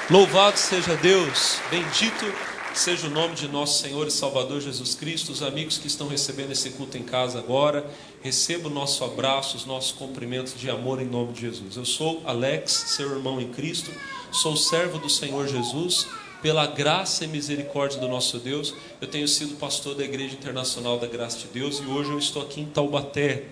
Louvado seja Deus, bendito seja o nome de nosso Senhor e Salvador Jesus Cristo. Os amigos que estão recebendo esse culto em casa agora, receba o nosso abraço, os nossos cumprimentos de amor em nome de Jesus. Eu sou Alex, seu irmão em Cristo, sou servo do Senhor Jesus. Pela graça e misericórdia do nosso Deus, eu tenho sido pastor da Igreja Internacional da Graça de Deus e hoje eu estou aqui em Taubaté.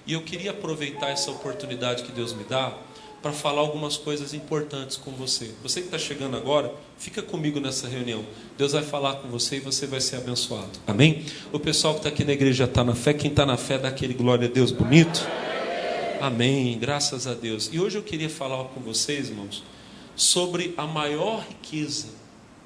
E eu queria aproveitar essa oportunidade que Deus me dá para falar algumas coisas importantes com você. Você que está chegando agora, fica comigo nessa reunião. Deus vai falar com você e você vai ser abençoado. Amém? O pessoal que está aqui na igreja já está na fé. Quem está na fé, dá aquele glória a Deus bonito. Amém. Graças a Deus. E hoje eu queria falar com vocês, irmãos, sobre a maior riqueza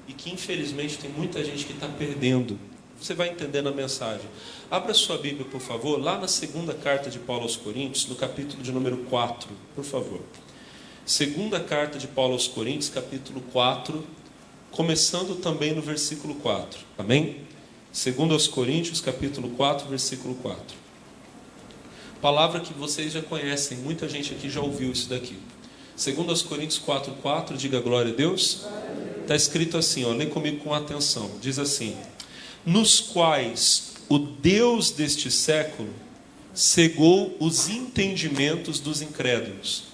e que infelizmente tem muita gente que está perdendo. Você vai entendendo a mensagem. Abra sua Bíblia, por favor, lá na segunda carta de Paulo aos Coríntios, no capítulo de número 4, por favor. Segunda carta de Paulo aos Coríntios, capítulo 4, começando também no versículo 4. Amém? Segunda aos Coríntios, capítulo 4, versículo 4. Palavra que vocês já conhecem, muita gente aqui já ouviu isso daqui. Segunda aos Coríntios 4, 4, diga glória a Deus. Está escrito assim, ó, lê comigo com atenção. Diz assim: nos quais o Deus deste século cegou os entendimentos dos incrédulos,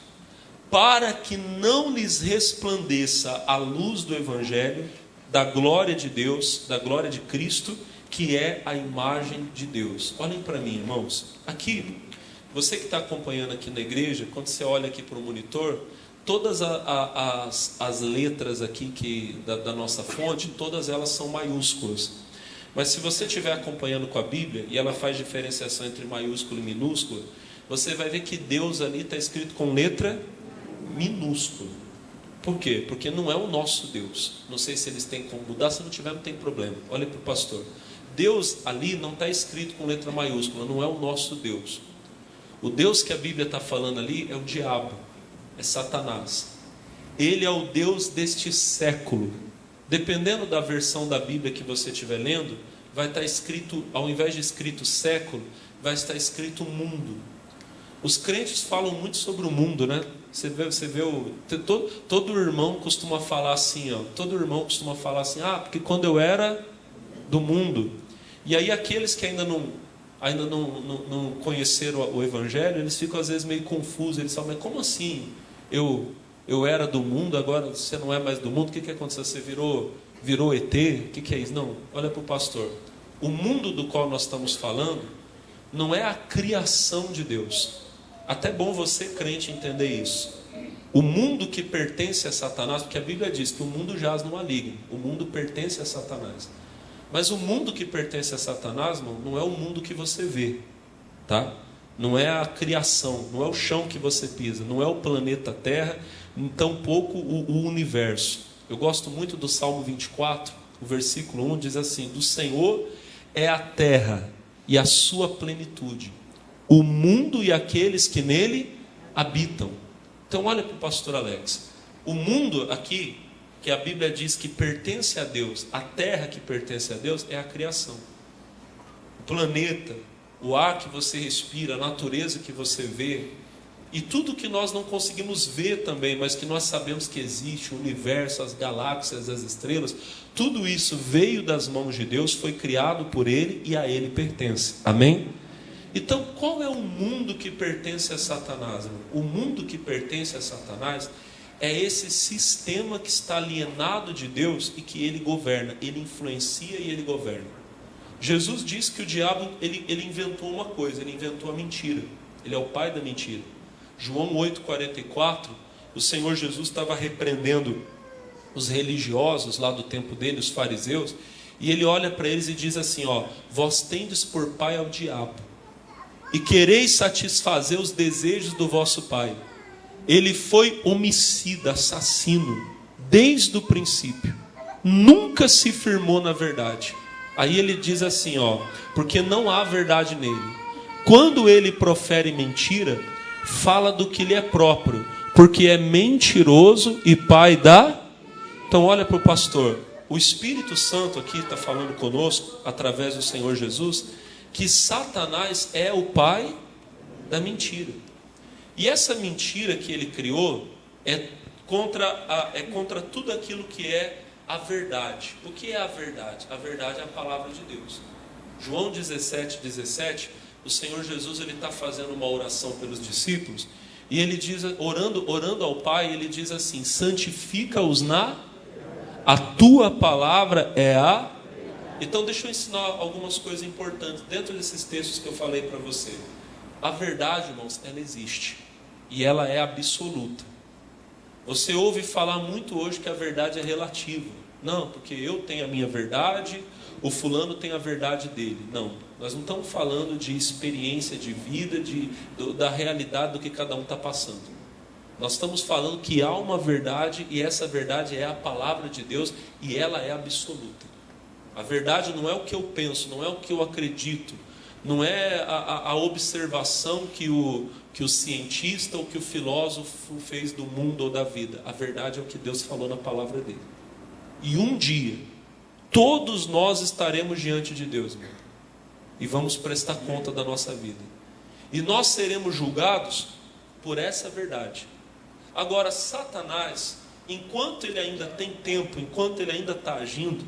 para que não lhes resplandeça a luz do Evangelho, da glória de Deus, da glória de Cristo, que é a imagem de Deus. Olhem para mim, irmãos. Aqui, você que está acompanhando aqui na igreja, quando você olha aqui para o monitor, todas as letras aqui da nossa fonte, todas elas são maiúsculas. Mas se você estiver acompanhando com a Bíblia, e ela faz diferenciação entre maiúsculo e minúsculo, você vai ver que Deus ali está escrito com letra minúscula. Por quê? Porque não é o nosso Deus. Não sei se eles têm como mudar, se não tiver não tem problema. Olha para o pastor. Deus ali não está escrito com letra maiúscula, não é o nosso Deus. O Deus que a Bíblia está falando ali é o diabo, é Satanás. Ele é o Deus deste século. Dependendo da versão da Bíblia que você estiver lendo, vai estar escrito, ao invés de escrito século, vai estar escrito mundo. Os crentes falam muito sobre o mundo, né? Você vê todo irmão costuma falar assim, ó. Todo irmão costuma falar assim, porque quando eu era do mundo. E aí aqueles que ainda não conheceram o Evangelho, eles ficam às vezes meio confusos. Eles falam, mas como assim? Eu era do mundo, agora você não é mais do mundo. O que aconteceu? Você virou ET? O que é isso? Não, olha para o pastor. O mundo do qual nós estamos falando não é a criação de Deus. Até bom você, crente, entender isso. O mundo que pertence a Satanás, porque a Bíblia diz que o mundo jaz no maligno, o mundo pertence a Satanás. Mas o mundo que pertence a Satanás, irmão, não é o mundo que você vê, tá? Não é a criação, não é o chão que você pisa, não é o planeta Terra, tampouco o universo. Eu gosto muito do Salmo 24, o versículo 1 diz assim: do Senhor é a terra e a sua plenitude, o mundo e aqueles que nele habitam. Então olha para o pastor Alex. O mundo aqui, que a Bíblia diz que pertence a Deus, a terra que pertence a Deus, é a criação. O planeta, o ar que você respira, a natureza que você vê, e tudo que nós não conseguimos ver também, mas que nós sabemos que existe, o universo, as galáxias, as estrelas, tudo isso veio das mãos de Deus, foi criado por Ele e a Ele pertence. Amém? Então, qual é o mundo que pertence a Satanás? O mundo que pertence a Satanás é esse sistema que está alienado de Deus e que ele governa, ele influencia e ele governa. Jesus disse que o diabo ele inventou uma coisa, ele inventou a mentira. Ele é o pai da mentira. João 8,44, o Senhor Jesus estava repreendendo os religiosos lá do tempo dele, os fariseus, e ele olha para eles e diz assim: vós tendes por pai ao diabo, e quereis satisfazer os desejos do vosso pai. Ele foi homicida, assassino, desde o princípio, nunca se firmou na verdade. Aí ele diz assim, porque não há verdade nele. Quando ele profere mentira, fala do que lhe é próprio, porque é mentiroso e pai da... Então olha para o pastor, o Espírito Santo aqui está falando conosco, através do Senhor Jesus, que Satanás é o pai da mentira. E essa mentira que ele criou é contra tudo aquilo que é a verdade. O que é a verdade? A verdade é a palavra de Deus. João 17, o Senhor Jesus está fazendo uma oração pelos discípulos, e ele diz, orando ao Pai, ele diz assim: santifica-os a tua palavra é a... Então deixa eu ensinar algumas coisas importantes dentro desses textos que eu falei para você. A verdade, irmãos, ela existe, e ela é absoluta. Você ouve falar muito hoje que a verdade é relativa. Não, porque eu tenho a minha verdade, o fulano tem a verdade dele. Não, nós não estamos falando de experiência de vida, da realidade do que cada um está passando. Nós estamos falando que há uma verdade, e essa verdade é a palavra de Deus, e ela é absoluta. A verdade não é o que eu penso, não é o que eu acredito, não é a observação que o cientista ou que o filósofo fez do mundo ou da vida. A verdade é o que Deus falou na palavra dele. E um dia, todos nós estaremos diante de Deus, irmão, e vamos prestar conta da nossa vida. E nós seremos julgados por essa verdade. Agora, Satanás, enquanto ele ainda tem tempo, enquanto ele ainda está agindo,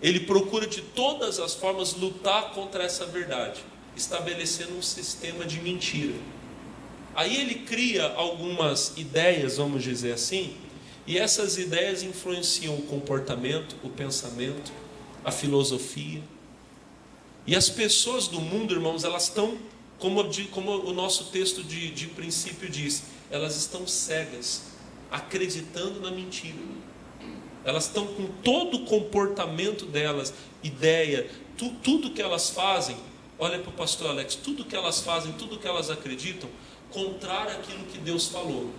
ele procura de todas as formas lutar contra essa verdade, estabelecendo um sistema de mentira. Aí ele cria algumas ideias, vamos dizer assim, e essas ideias influenciam o comportamento, o pensamento, a filosofia. E as pessoas do mundo, irmãos, elas estão, como o nosso texto de princípio diz, elas estão cegas, acreditando na mentira. Elas estão com todo o comportamento delas, ideia, tudo que elas fazem, olha para o pastor Alex, tudo que elas fazem, tudo que elas acreditam, contrário àquilo que Deus falou.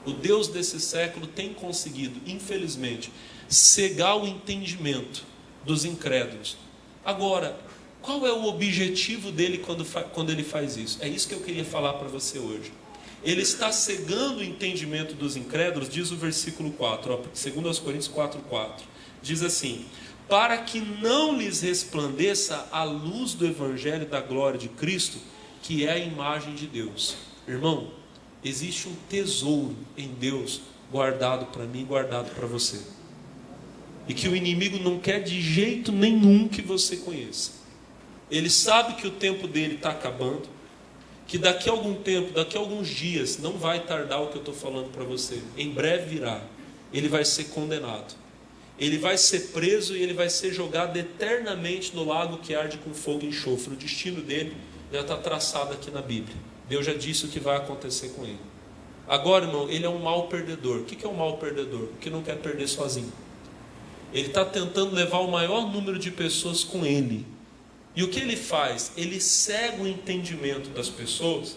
O Deus desse século tem conseguido, infelizmente, cegar o entendimento dos incrédulos. Agora, qual é o objetivo dele quando ele faz isso? É isso que eu queria falar para você hoje. Ele está cegando o entendimento dos incrédulos, diz o versículo 4, 2 Coríntios 4,4. Diz assim: para que não lhes resplandeça a luz do Evangelho da glória de Cristo, que é a imagem de Deus. Irmão, existe um tesouro em Deus guardado para mim, guardado para você, e que o inimigo não quer de jeito nenhum que você conheça. Ele sabe que o tempo dele está acabando, que daqui a algum tempo, daqui a alguns dias, não vai tardar o que eu estou falando para você, em breve virá, ele vai ser condenado, ele vai ser preso e ele vai ser jogado eternamente no lago que arde com fogo e enxofre. O destino dele já está traçado aqui na Bíblia. Deus já disse o que vai acontecer com ele. Agora, irmão, ele é um mau perdedor. O que é um mau perdedor? O que não quer perder sozinho. Ele está tentando levar o maior número de pessoas com ele. E o que ele faz? Ele cega o entendimento das pessoas,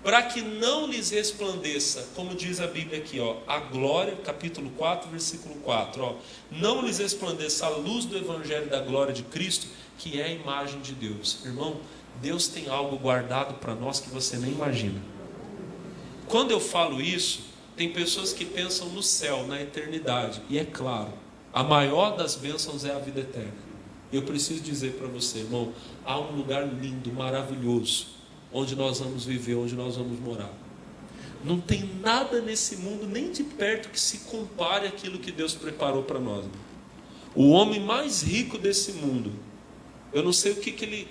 para que não lhes resplandeça, como diz a Bíblia aqui, a glória, capítulo 4, versículo 4, não lhes resplandeça a luz do Evangelho da glória de Cristo, que é a imagem de Deus. Irmão, Deus tem algo guardado para nós que você nem imagina. Quando eu falo isso, tem pessoas que pensam no céu, na eternidade. E é claro, a maior das bênçãos é a vida eterna. Eu preciso dizer para você, irmão, há um lugar lindo, maravilhoso, onde nós vamos viver, onde nós vamos morar. Não tem nada nesse mundo, nem de perto, que se compare àquilo que Deus preparou para nós. O homem mais rico desse mundo, eu não sei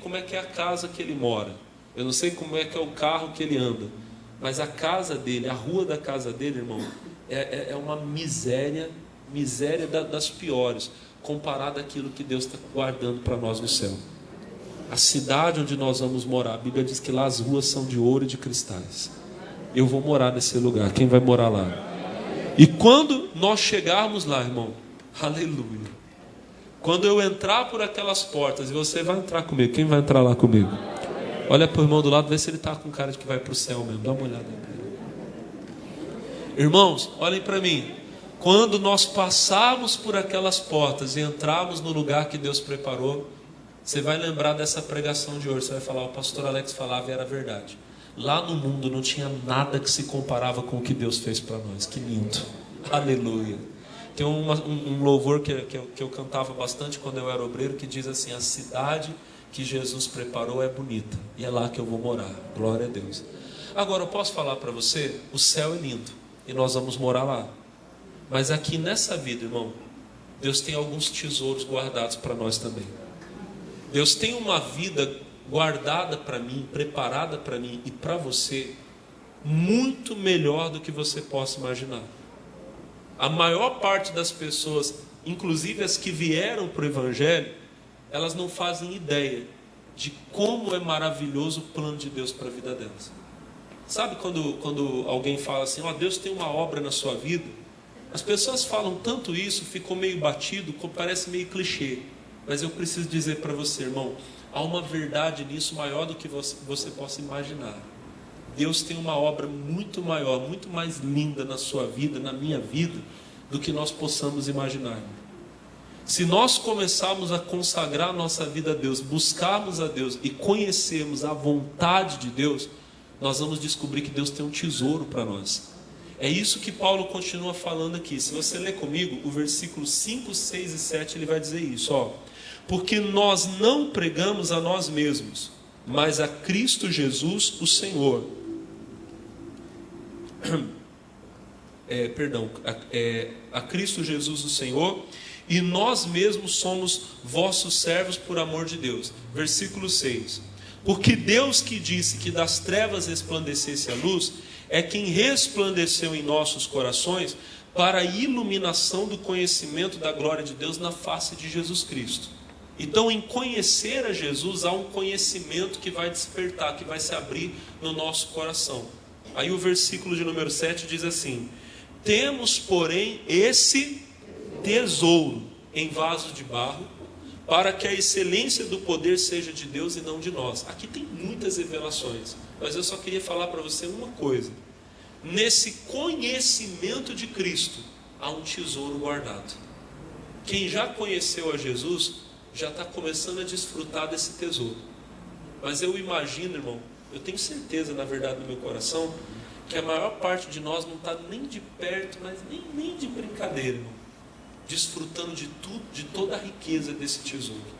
como é que é a casa que ele mora, eu não sei como é que é o carro que ele anda, mas a casa dele, a rua da casa dele, irmão, é uma miséria das piores, comparada àquilo que Deus está guardando para nós no céu. A cidade onde nós vamos morar, a Bíblia diz que lá as ruas são de ouro e de cristais. Eu vou morar nesse lugar. Quem vai morar lá? E quando nós chegarmos lá, irmão, aleluia, quando eu entrar por aquelas portas, e você vai entrar comigo, quem vai entrar lá comigo? Olha para o irmão do lado, vê se ele está com cara de que vai para o céu mesmo. Dá uma olhada. Irmãos, olhem para mim. Quando nós passarmos por aquelas portas e entrarmos no lugar que Deus preparou, você vai lembrar dessa pregação de hoje. Você vai falar, o pastor Alex falava e era verdade. Lá no mundo não tinha nada que se comparava com o que Deus fez para nós. Que lindo. Aleluia. Tem um louvor que eu cantava bastante quando eu era obreiro, que diz assim: a cidade que Jesus preparou é bonita, e é lá que eu vou morar. Glória a Deus. Agora eu posso falar para você, o céu é lindo e nós vamos morar lá. Mas aqui nessa vida, irmão, Deus tem alguns tesouros guardados para nós também. Deus tem uma vida guardada para mim, preparada para mim e para você, muito melhor do que você possa imaginar. A maior parte das pessoas, inclusive as que vieram para o Evangelho, elas não fazem ideia de como é maravilhoso o plano de Deus para a vida delas. Sabe quando alguém fala assim, Deus tem uma obra na sua vida? As pessoas falam tanto isso, ficou meio batido, parece meio clichê. Mas eu preciso dizer para você, irmão, há uma verdade nisso maior do que você possa imaginar. Deus tem uma obra muito maior, muito mais linda na sua vida, na minha vida, do que nós possamos imaginar. Se nós começarmos a consagrar a nossa vida a Deus, buscarmos a Deus e conhecermos a vontade de Deus, nós vamos descobrir que Deus tem um tesouro para nós. É isso que Paulo continua falando aqui. Se você ler comigo, o versículo 5, 6 e 7, ele vai dizer isso, porque nós não pregamos a nós mesmos, mas a Cristo Jesus, o Senhor. A Cristo Jesus, o Senhor, e nós mesmos somos vossos servos por amor de Deus. Versículo 6. Porque Deus que disse que das trevas resplandecesse a luz, é quem resplandeceu em nossos corações para a iluminação do conhecimento da glória de Deus na face de Jesus Cristo. Então, em conhecer a Jesus, há um conhecimento que vai despertar, que vai se abrir no nosso coração. Aí o versículo de número 7 diz assim: temos, porém, esse tesouro em vaso de barro, para que a excelência do poder seja de Deus e não de nós. Aqui tem muitas revelações, mas eu só queria falar para você uma coisa. Nesse conhecimento de Cristo, há um tesouro guardado. Quem já conheceu a Jesus, já está começando a desfrutar desse tesouro. Mas eu imagino, irmão, eu tenho certeza, na verdade, no meu coração, que a maior parte de nós não está nem de perto, mas nem de brincadeira, irmão, desfrutando de tudo, de toda a riqueza desse tesouro.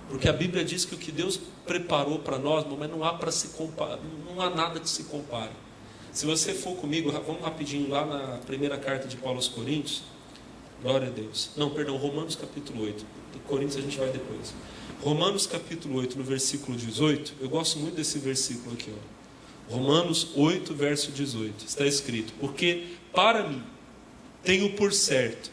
Porque a Bíblia diz que o que Deus preparou para nós, mas não há para se comparar, não há nada que se compare. Se você for comigo, vamos rapidinho lá na primeira carta de Paulo aos Coríntios. Glória a Deus. Não, perdão, Romanos capítulo 8. Do Coríntios a gente vai depois. Romanos capítulo 8, no versículo 18. Eu gosto muito desse versículo aqui, ó. Romanos 8, verso 18. Está escrito: porque para mim tenho por certo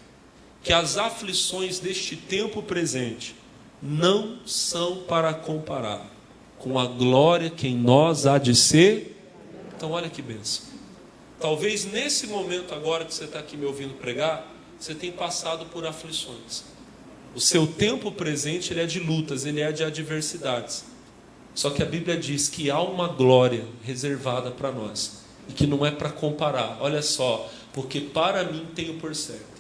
que as aflições deste tempo presente não são para comparar com a glória que em nós há de ser. Então olha que bênção. Talvez nesse momento agora que você está aqui me ouvindo pregar, você tem passado por aflições. O seu tempo presente ele é de lutas, ele é de adversidades. Só que a Bíblia diz que há uma glória reservada para nós e que não é para comparar. Olha só, porque para mim tenho por certo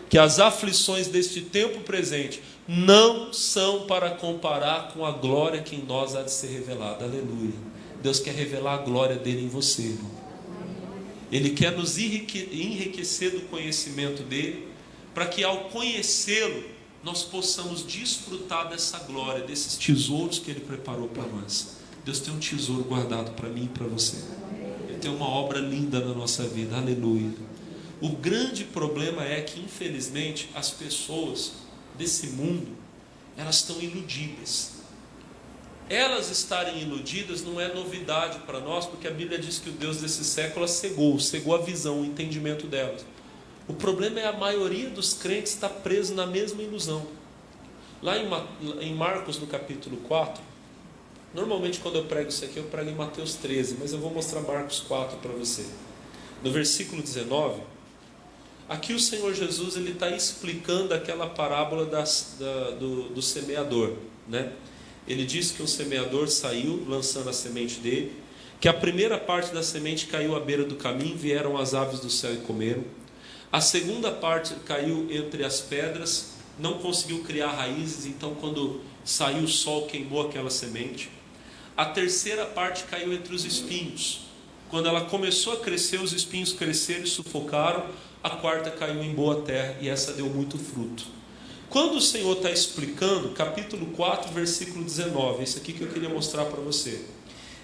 que as aflições deste tempo presente não são para comparar com a glória que em nós há de ser revelada. Aleluia. Deus quer revelar a glória dele em você, irmão. Ele quer nos enriquecer do conhecimento dele, para que ao conhecê-lo, nós possamos desfrutar dessa glória, desses tesouros que ele preparou para nós. Deus tem um tesouro guardado para mim e para você. Ele tem uma obra linda na nossa vida. Aleluia. O grande problema é que, infelizmente, as pessoas desse mundo, elas estão iludidas. Elas estarem iludidas não é novidade para nós, porque a Bíblia diz que o Deus desse século cegou a visão, o entendimento delas. O problema é a maioria dos crentes estar preso na mesma ilusão. Lá em Marcos, no capítulo 4, normalmente quando eu prego isso aqui, eu prego em Mateus 13, mas eu vou mostrar Marcos 4 para você. No versículo 19, aqui o Senhor Jesus ele está explicando aquela parábola do semeador, né? Ele diz que o semeador saiu lançando a semente dele, que a primeira parte da semente caiu à beira do caminho, vieram as aves do céu e comeram. A segunda parte caiu entre as pedras, não conseguiu criar raízes, então quando saiu o sol queimou aquela semente. A terceira parte caiu entre os espinhos. Quando ela começou a crescer, os espinhos cresceram e sufocaram. A quarta caiu em boa terra e essa deu muito fruto. Quando o Senhor está explicando, capítulo 4, versículo 19, isso aqui que eu queria mostrar para você.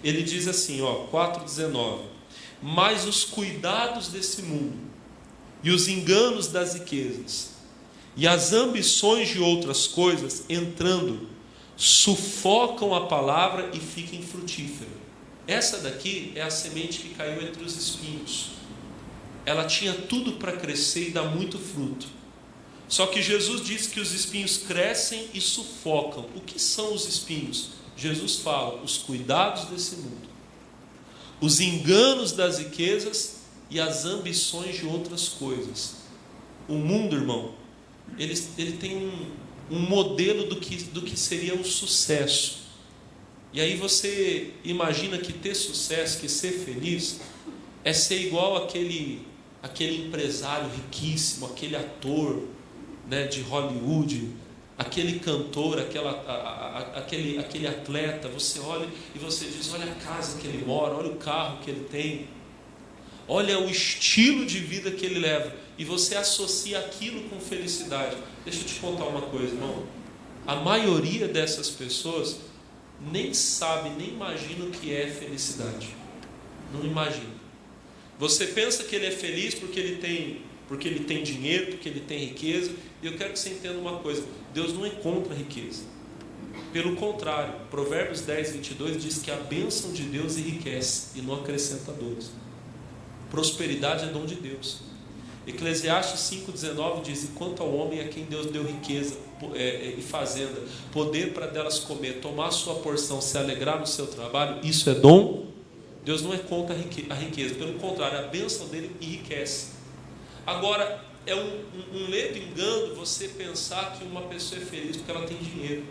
Ele diz assim, ó, 4,19: mas os cuidados desse mundo, e os enganos das riquezas, e as ambições de outras coisas, entrando, sufocam a palavra e fica infrutífera. Essa daqui é a semente que caiu entre os espinhos. Ela tinha tudo para crescer e dar muito fruto. Só que Jesus diz que os espinhos crescem e sufocam. O que são os espinhos? Jesus fala: os cuidados desse mundo, os enganos das riquezas e as ambições de outras coisas. O mundo, irmão, ele tem um modelo do que seria o sucesso. E aí você imagina que ter sucesso, que ser feliz, é ser igual aquele empresário riquíssimo, aquele ator, né, de Hollywood, aquele cantor, aquele atleta. Você olha e você diz: olha a casa que ele mora, olha o carro que ele tem, olha o estilo de vida que ele leva, e você associa aquilo com felicidade. Deixa eu te contar uma coisa, irmão. A maioria dessas pessoas nem sabe, nem imagina o que é felicidade. Não imagina. Você pensa que ele é feliz porque ele tem dinheiro, porque ele tem riqueza. E eu quero que você entenda uma coisa: Deus não encontra riqueza. Pelo contrário, Provérbios 10, 22 diz que a bênção de Deus enriquece e não acrescenta dores. Prosperidade é dom de Deus. Eclesiastes 5,19 diz: enquanto ao homem a quem Deus deu riqueza e fazenda, poder para delas comer, tomar a sua porção, se alegrar no seu trabalho, isso é dom. Deus não encontra a riqueza, pelo contrário, a bênção dele enriquece. Agora, é um ledo engano você pensar que uma pessoa é feliz porque ela tem dinheiro,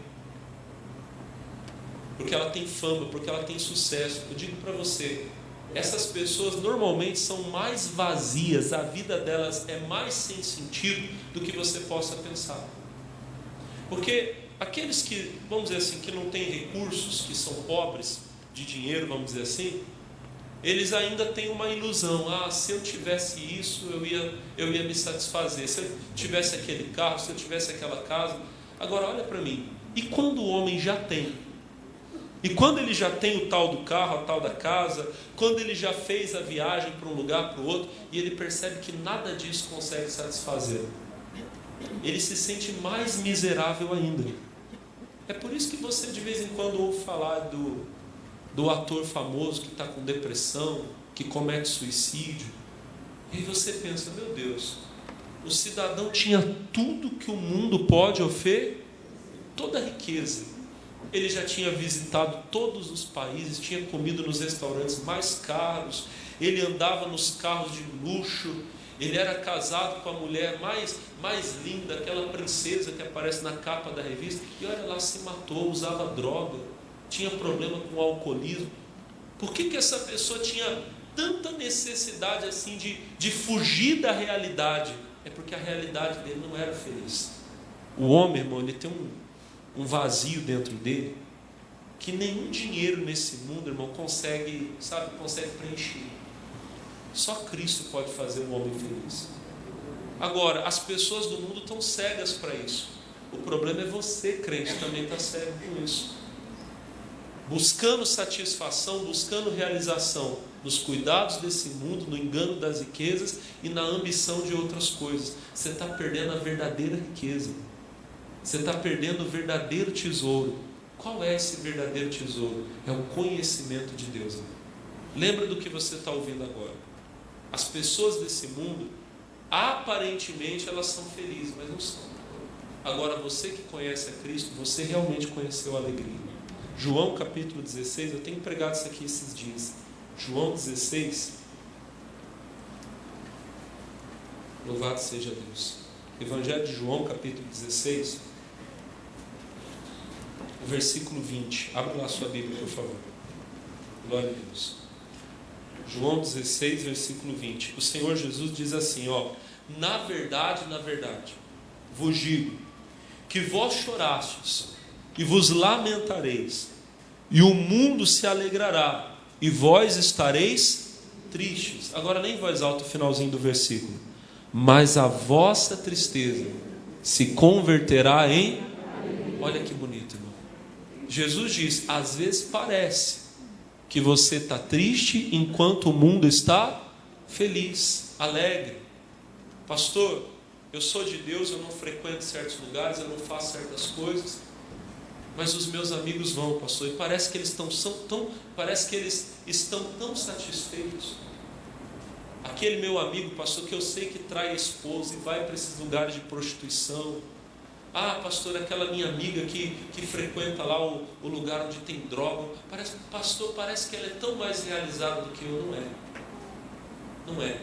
porque ela tem fama, porque ela tem sucesso. Eu digo para você, essas pessoas normalmente são mais vazias, a vida delas é mais sem sentido do que você possa pensar. Porque aqueles que, vamos dizer assim, que não têm recursos, que são pobres de dinheiro, vamos dizer assim, Eles ainda têm uma ilusão. Se eu tivesse isso, eu ia me satisfazer. Se eu tivesse aquele carro, se eu tivesse aquela casa. Agora olha para mim. E quando o homem já tem? E quando ele já tem o tal do carro, a tal da casa, quando ele já fez a viagem para um lugar, para o outro, e ele percebe que nada disso consegue satisfazer, ele se sente mais miserável ainda. É por isso que você de vez em quando ouve falar do ator famoso que está com depressão, que comete suicídio. E aí você pensa, meu Deus, o cidadão tinha tudo que o mundo pode oferecer, toda a riqueza. Ele já tinha visitado todos os países, tinha comido nos restaurantes mais caros, ele andava nos carros de luxo, ele era casado com a mulher mais linda, aquela princesa que aparece na capa da revista, e olha lá, se matou, usava droga, tinha problema com o alcoolismo. Por que essa pessoa tinha tanta necessidade assim de fugir da realidade? É porque a realidade dele não era feliz. O homem, irmão, ele tem um vazio dentro dele que nenhum dinheiro nesse mundo, irmão, consegue preencher. Só Cristo pode fazer um homem feliz. Agora, as pessoas do mundo estão cegas para isso. O problema é você, crente, também está cego com isso. Buscando satisfação, buscando realização nos cuidados desse mundo, no engano das riquezas e na ambição de outras coisas. Você está perdendo a verdadeira riqueza. Você está perdendo o verdadeiro tesouro. Qual é esse verdadeiro tesouro? É o conhecimento de Deus. Lembra do que você está ouvindo agora. As pessoas desse mundo, aparentemente elas são felizes, mas não são. Agora você que conhece a Cristo, você realmente conheceu a alegria. João capítulo 16, eu tenho pregado isso aqui esses dias. João 16, louvado seja Deus. Evangelho de João capítulo 16, versículo 20. Abra lá sua Bíblia, por favor. Glória a Deus. João 16, versículo 20. O Senhor Jesus diz assim, na verdade, vos digo, que vós chorastes, e vos lamentareis, e o mundo se alegrará, e vós estareis tristes. Agora nem em voz alta o finalzinho do versículo. Mas a vossa tristeza se converterá em... Olha que bonito, irmão. Jesus diz, às vezes parece que você está triste enquanto o mundo está feliz, alegre. Pastor, eu sou de Deus, eu não frequento certos lugares, eu não faço certas coisas, mas os meus amigos vão, pastor, e parece que eles estão tão satisfeitos. Aquele meu amigo, pastor, que eu sei que trai a esposa e vai para esses lugares de prostituição. Pastor, aquela minha amiga que frequenta lá o lugar onde tem droga. Parece que ela é tão mais realizada do que eu. Não é.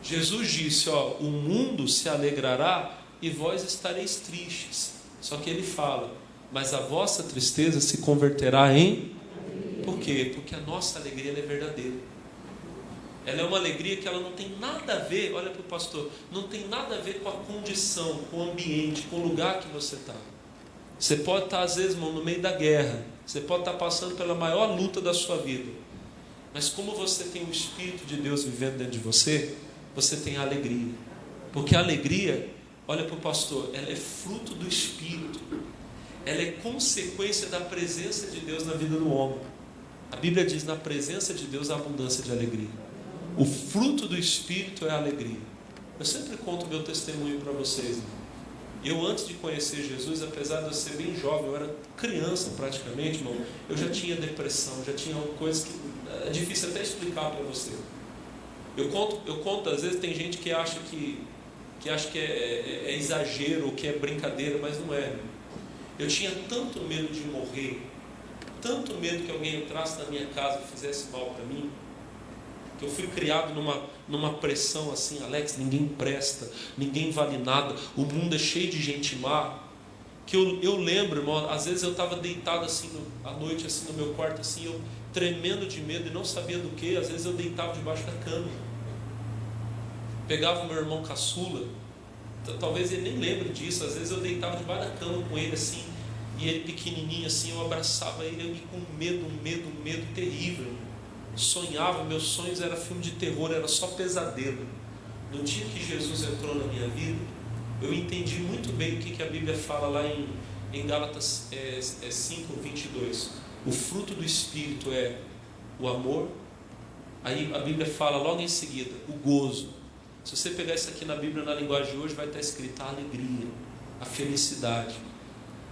Jesus disse, o mundo se alegrará e vós estareis tristes. Só que ele fala, mas a vossa tristeza se converterá em... Por quê? Porque a nossa alegria ela é verdadeira. Ela é uma alegria que ela não tem nada a ver, olha para o pastor, não tem nada a ver com a condição, com o ambiente, com o lugar que você está. Você pode estar às vezes, irmão, no meio da guerra, você pode estar passando pela maior luta da sua vida, mas como você tem o Espírito de Deus vivendo dentro de você, você tem a alegria, porque a alegria, olha para o pastor, ela é fruto do Espírito, ela é consequência da presença de Deus na vida do homem. A Bíblia diz, na presença de Deus há abundância de alegria. O fruto do Espírito é a alegria. Eu sempre conto o meu testemunho para vocês. Eu, antes de conhecer Jesus, apesar de eu ser bem jovem, eu era criança praticamente, irmão, eu já tinha depressão, já tinha coisas que é difícil até explicar para você. Eu conto, às vezes tem gente que acha que é exagero, que é brincadeira, mas não é. Eu tinha tanto medo de morrer, tanto medo que alguém entrasse na minha casa e fizesse mal para mim, que eu fui criado numa pressão assim, Alex, ninguém presta, ninguém vale nada, o mundo é cheio de gente má, que eu lembro, irmão, às vezes eu estava deitado assim, à noite, assim, no meu quarto, assim, eu tremendo de medo e não sabia do que, às vezes eu deitava debaixo da cama, pegava o meu irmão caçula, talvez ele nem lembre disso, às vezes eu deitava debaixo da cama com ele assim, e ele pequenininho assim, eu abraçava ele, eu com um medo terrível. sonhava, meus sonhos eram filme de terror, era só pesadelo. No dia que Jesus entrou na minha vida, eu entendi muito bem o que a Bíblia fala lá em Gálatas 5:22. O fruto do Espírito é o amor. Aí a Bíblia fala logo em seguida, o gozo. Se você pegar isso aqui na Bíblia, na linguagem de hoje, vai estar escrito a alegria, a felicidade.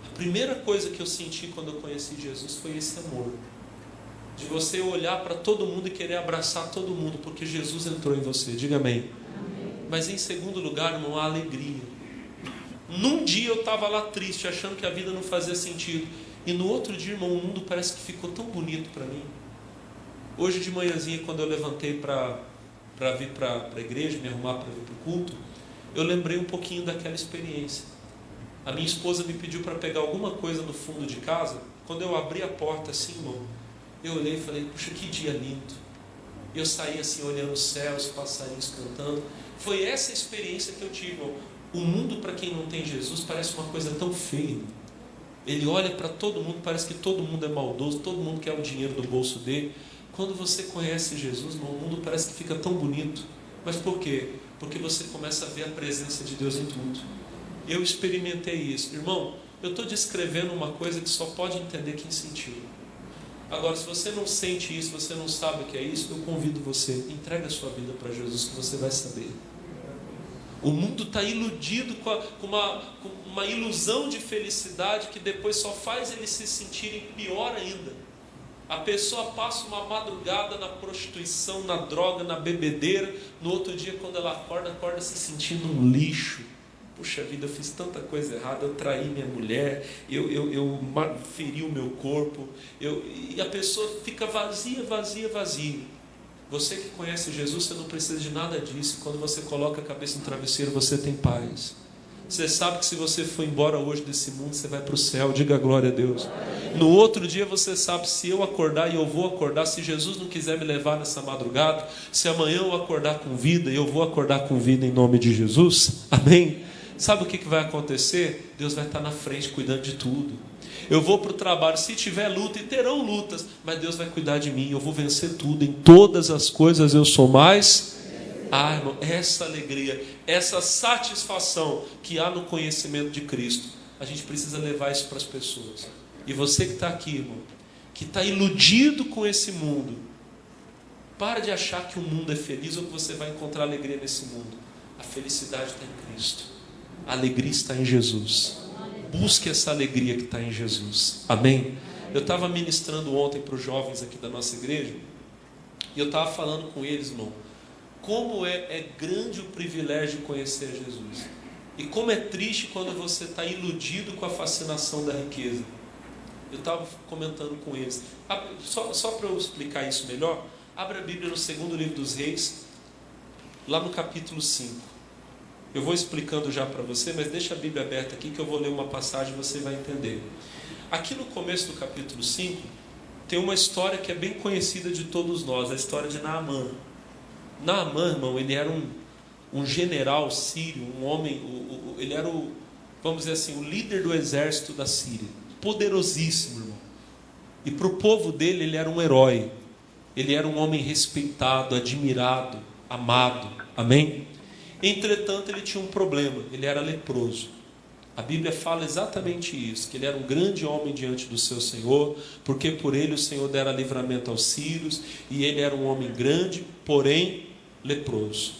A primeira coisa que eu senti quando eu conheci Jesus foi esse amor. De você olhar para todo mundo e querer abraçar todo mundo, porque Jesus entrou em você. Diga amém. Mas em segundo lugar, irmão, a alegria. Num dia eu estava lá triste, achando que a vida não fazia sentido. E no outro dia, irmão, o mundo parece que ficou tão bonito para mim. Hoje de manhãzinha, quando eu levantei para vir para a igreja, me arrumar para vir para o culto, eu lembrei um pouquinho daquela experiência. A minha esposa me pediu para pegar alguma coisa no fundo de casa. Quando eu abri a porta assim, irmão, eu olhei e falei, puxa, que dia lindo. Eu saí assim, olhando os céus, os passarinhos cantando. Foi essa experiência que eu tive, irmão. O mundo, para quem não tem Jesus, parece uma coisa tão feia. Ele olha para todo mundo, parece que todo mundo é maldoso, todo mundo quer o dinheiro do bolso dele. Quando você conhece Jesus, irmão, o mundo parece que fica tão bonito. Mas por quê? Porque você começa a ver a presença de Deus em tudo. Eu experimentei isso. Irmão, eu estou descrevendo uma coisa que só pode entender quem sentiu. Agora, se você não sente isso, você não sabe o que é isso, eu convido você, entregue a sua vida para Jesus, que você vai saber. O mundo está iludido com uma ilusão de felicidade que depois só faz eles se sentirem pior ainda. A pessoa passa uma madrugada na prostituição, na droga, na bebedeira. No outro dia, quando ela acorda se sentindo um lixo. Puxa vida, eu fiz tanta coisa errada, eu traí minha mulher, eu feri o meu corpo. E a pessoa fica vazia. Você que conhece Jesus, você não precisa de nada disso. Quando você coloca a cabeça no travesseiro, você tem paz. Você sabe que se você for embora hoje desse mundo, você vai para o céu. Diga glória a Deus. No outro dia você sabe, se eu acordar, e eu vou acordar, se Jesus não quiser me levar nessa madrugada, se amanhã eu acordar com vida, e eu vou acordar com vida em nome de Jesus. Amém? Sabe o que vai acontecer? Deus vai estar na frente cuidando de tudo. Eu vou para o trabalho, se tiver luta, e terão lutas, mas Deus vai cuidar de mim, eu vou vencer tudo, em todas as coisas eu sou mais. Irmão, essa alegria, essa satisfação que há no conhecimento de Cristo, a gente precisa levar isso para as pessoas. E você que está aqui, irmão, que está iludido com esse mundo, para de achar que o mundo é feliz ou que você vai encontrar alegria nesse mundo. A felicidade está em Cristo, a alegria está em Jesus. Busque essa alegria que está em Jesus. Amém? Eu estava ministrando ontem para os jovens aqui da nossa igreja, e eu estava falando com eles, irmão, como é grande o privilégio de conhecer Jesus. E como é triste quando você está iludido com a fascinação da riqueza. Eu estava comentando com eles. Só para eu explicar isso melhor, abra a Bíblia no segundo livro dos Reis, lá no capítulo 5. Eu vou explicando já para você, mas deixa a Bíblia aberta aqui que eu vou ler uma passagem e você vai entender. Aqui no começo do capítulo 5, tem uma história que é bem conhecida de todos nós, a história de Naamã. Naamã, irmão, ele era um general sírio, um homem, ele era vamos dizer assim, o líder do exército da Síria, poderosíssimo, irmão. E para o povo dele, ele era um herói, ele era um homem respeitado, admirado, amado, amém? Entretanto, ele tinha um problema, ele era leproso. A Bíblia fala exatamente isso, que ele era um grande homem diante do seu Senhor, porque por ele o Senhor dera livramento aos sírios, e ele era um homem grande, porém leproso.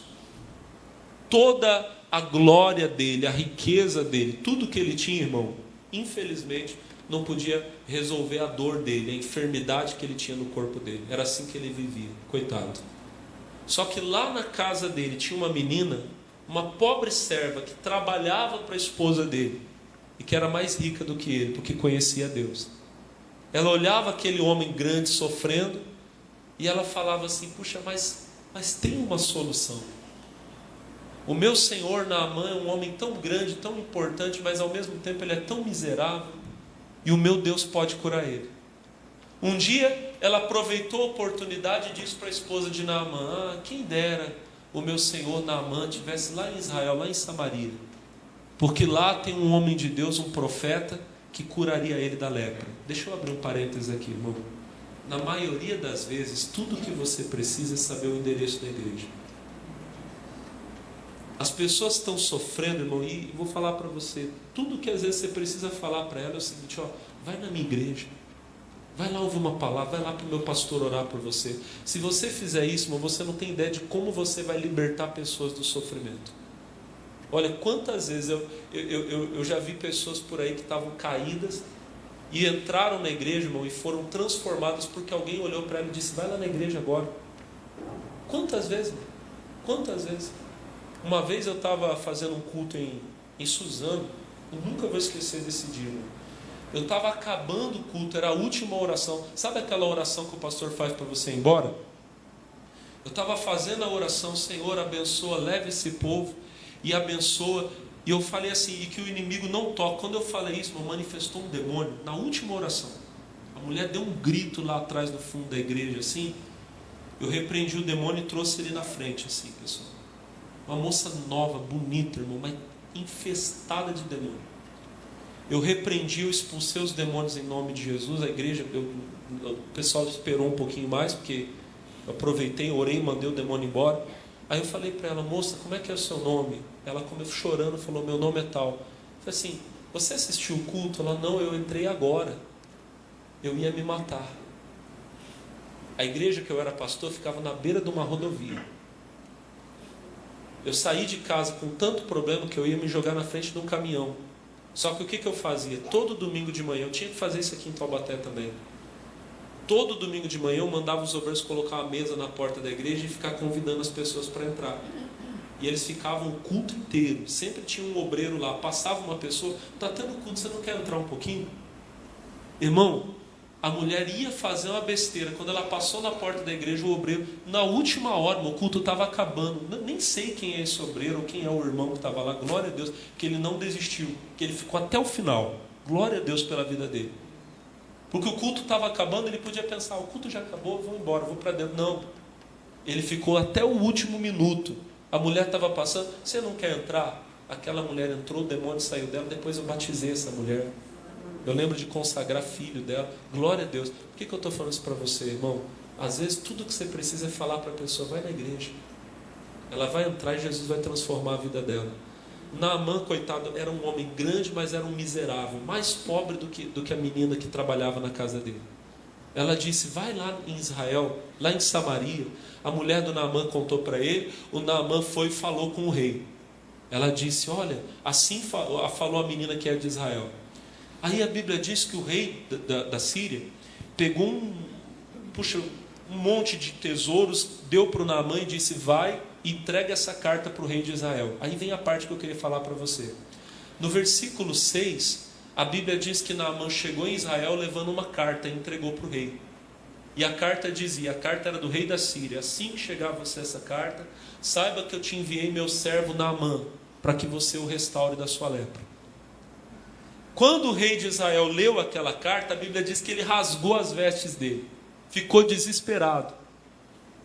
Toda a glória dele, a riqueza dele, tudo que ele tinha, irmão, infelizmente não podia resolver a dor dele, a enfermidade que ele tinha no corpo dele. Era assim que ele vivia, coitado. Só que lá na casa dele tinha uma menina, uma pobre serva que trabalhava para a esposa dele e que era mais rica do que ele, porque conhecia Deus. Ela olhava aquele homem grande sofrendo e ela falava assim: puxa, mas tem uma solução. O meu senhor Naamã é um homem tão grande, tão importante, mas ao mesmo tempo ele é tão miserável, e o meu Deus pode curar ele. Um dia ela aproveitou a oportunidade e disse para a esposa de Naamã: quem dera o meu senhor Naamã estivesse lá em Israel, lá em Samaria, porque lá tem um homem de Deus, um profeta, que curaria ele da lepra. Deixa eu abrir um parênteses aqui, irmão. Na maioria das vezes, tudo que você precisa é saber o endereço da igreja. As pessoas estão sofrendo, irmão, e vou falar para você, tudo que às vezes você precisa falar para ela é o seguinte, ó, vai na minha igreja, vai lá ouvir uma palavra, vai lá para o meu pastor orar por você. Se você fizer isso, irmão, você não tem ideia de como você vai libertar pessoas do sofrimento. Olha, quantas vezes eu já vi pessoas por aí que estavam caídas e entraram na igreja, irmão, e foram transformadas porque alguém olhou para ela e disse, vai lá na igreja agora. Quantas vezes, irmão? Quantas vezes? Uma vez eu estava fazendo um culto em Suzano, eu nunca vou esquecer desse dia, irmão. Eu estava acabando o culto, era a última oração. Sabe aquela oração que o pastor faz para você ir embora? Eu estava fazendo a oração, Senhor, abençoa, leve esse povo e abençoa. E eu falei assim, e que o inimigo não toque. Quando eu falei isso, manifestou um demônio na última oração. A mulher deu um grito lá atrás no fundo da igreja, assim. Eu repreendi o demônio e trouxe ele na frente, assim, pessoal. Uma moça nova, bonita, irmão, mas infestada de demônio. Eu repreendi, eu expulsei os demônios em nome de Jesus. A igreja, o pessoal esperou um pouquinho mais, porque eu aproveitei, orei, mandei o demônio embora. Aí eu falei para ela, moça, como é que é o seu nome? Ela começou chorando, falou, meu nome é tal. Eu falei assim, você assistiu o culto? Ela, não, eu entrei agora. Eu ia me matar. A igreja que eu era pastor ficava na beira de uma rodovia. Eu saí de casa com tanto problema que eu ia me jogar na frente de um caminhão. Só que o que eu fazia? Todo domingo de manhã, eu tinha que fazer isso aqui em Taubaté também. Todo domingo de manhã eu mandava os obreiros colocar uma mesa na porta da igreja e ficar convidando as pessoas para entrar. E eles ficavam o culto inteiro. Sempre tinha um obreiro lá. Passava uma pessoa, está tendo culto, você não quer entrar um pouquinho? Irmão, a mulher ia fazer uma besteira. Quando ela passou na porta da igreja, o obreiro, na última hora, o culto estava acabando. Nem sei quem é esse obreiro ou quem é o irmão que estava lá. Glória a Deus, que ele não desistiu, que ele ficou até o final. Glória a Deus pela vida dele. Porque o culto estava acabando, ele podia pensar, o culto já acabou, eu vou embora, vou para dentro. Não. Ele ficou até o último minuto. A mulher estava passando, você não quer entrar? Aquela mulher entrou, o demônio saiu dela, depois eu batizei essa mulher. Eu lembro de consagrar filho dela. Glória a Deus. Por que eu estou falando isso para você, irmão? Às vezes tudo que você precisa é falar para a pessoa, vai na igreja. Ela vai entrar e Jesus vai transformar a vida dela. Naamã, coitado, era um homem grande, mas era um miserável. Mais pobre do que a menina que trabalhava na casa dele. Ela disse, vai lá em Israel, lá em Samaria. A mulher do Naamã contou para ele. O Naamã foi e falou com o rei. Ela disse, olha, assim falou a menina que é de Israel. Aí a Bíblia diz que o rei da Síria pegou um monte de tesouros, deu para o Naamã e disse, vai e entrega essa carta para o rei de Israel. Aí vem a parte que eu queria falar para você. No versículo 6, a Bíblia diz que Naamã chegou em Israel levando uma carta e entregou para o rei. E a carta dizia, a carta era do rei da Síria, assim que chegar a você essa carta, saiba que eu te enviei meu servo Naamã, para que você o restaure da sua lepra. Quando o rei de Israel leu aquela carta, a Bíblia diz que ele rasgou as vestes dele. Ficou desesperado.